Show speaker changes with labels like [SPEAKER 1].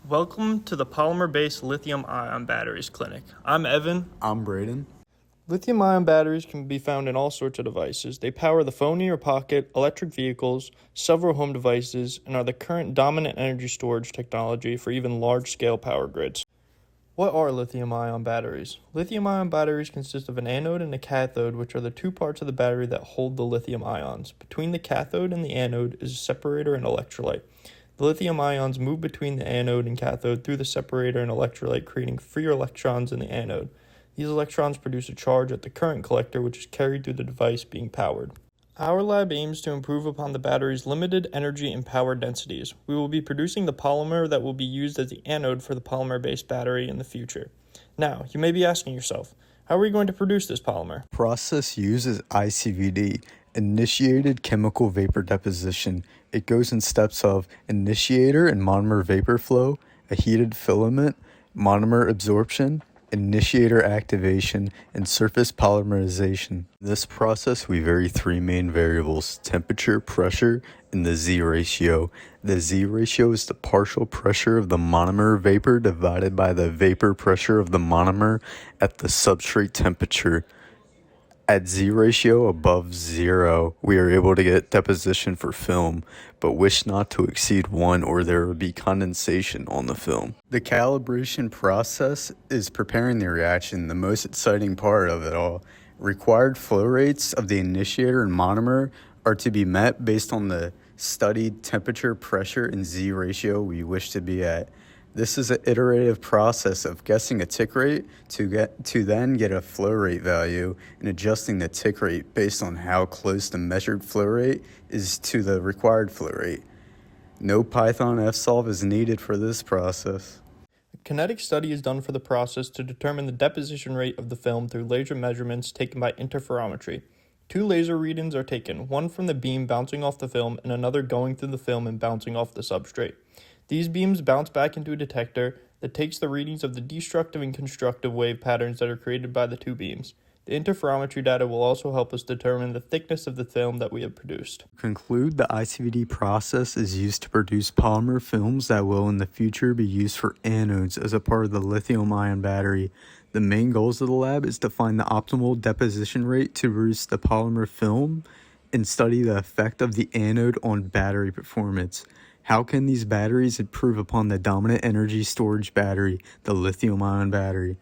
[SPEAKER 1] Welcome to the Polymer-Based Lithium-Ion Batteries Clinic. I'm Evan.
[SPEAKER 2] I'm Braden.
[SPEAKER 1] Lithium-ion batteries can be found in all sorts of devices. They power the phone in your pocket, electric vehicles, several home devices, and are the current dominant energy storage technology for even large-scale power grids. What are lithium-ion batteries? Lithium-ion batteries consist of an anode and a cathode, which are the two parts of the battery that hold the lithium ions. Between the cathode and the anode is a separator and electrolyte. The lithium ions move between the anode and cathode through the separator and electrolyte, creating free electrons in the anode. These electrons produce a charge at the current collector, which is carried through the device being powered. Our lab aims to improve upon the battery's limited energy and power densities. We will be producing the polymer that will be used as the anode for the polymer-based battery in the future. Now, you may be asking yourself, how are we going to produce this polymer?
[SPEAKER 2] Process uses ICVD, initiated chemical vapor deposition. It goes in steps of initiator and monomer vapor flow, a heated filament, monomer absorption, initiator activation, and surface polymerization. In this process, we vary three main variables: temperature, pressure, and the Z ratio. The Z ratio is the partial pressure of the monomer vapor divided by the vapor pressure of the monomer at the substrate temperature. At Z ratio above 0, we are able to get deposition for film, but wish not to exceed 1 or there would be condensation on the film. The calibration process is preparing the reaction, the most exciting part of it all. Required flow rates of the initiator and monomer are to be met based on the studied temperature, pressure, and Z ratio we wish to be at. This is an iterative process of guessing a tick rate to then get a flow rate value and adjusting the tick rate based on how close the measured flow rate is to the required flow rate. No Python fsolve is needed for this process.
[SPEAKER 1] A kinetic study is done for the process to determine the deposition rate of the film through laser measurements taken by interferometry. Two laser readings are taken, one from the beam bouncing off the film and another going through the film and bouncing off the substrate. These beams bounce back into a detector that takes the readings of the destructive and constructive wave patterns that are created by the two beams. The interferometry data will also help us determine the thickness of the film that we have produced.
[SPEAKER 2] To conclude, the ICVD process is used to produce polymer films that will in the future be used for anodes as a part of the lithium-ion battery. The main goals of the lab is to find the optimal deposition rate to produce the polymer film and study the effect of the anode on battery performance. How can these batteries improve upon the dominant energy storage battery, the lithium-ion battery?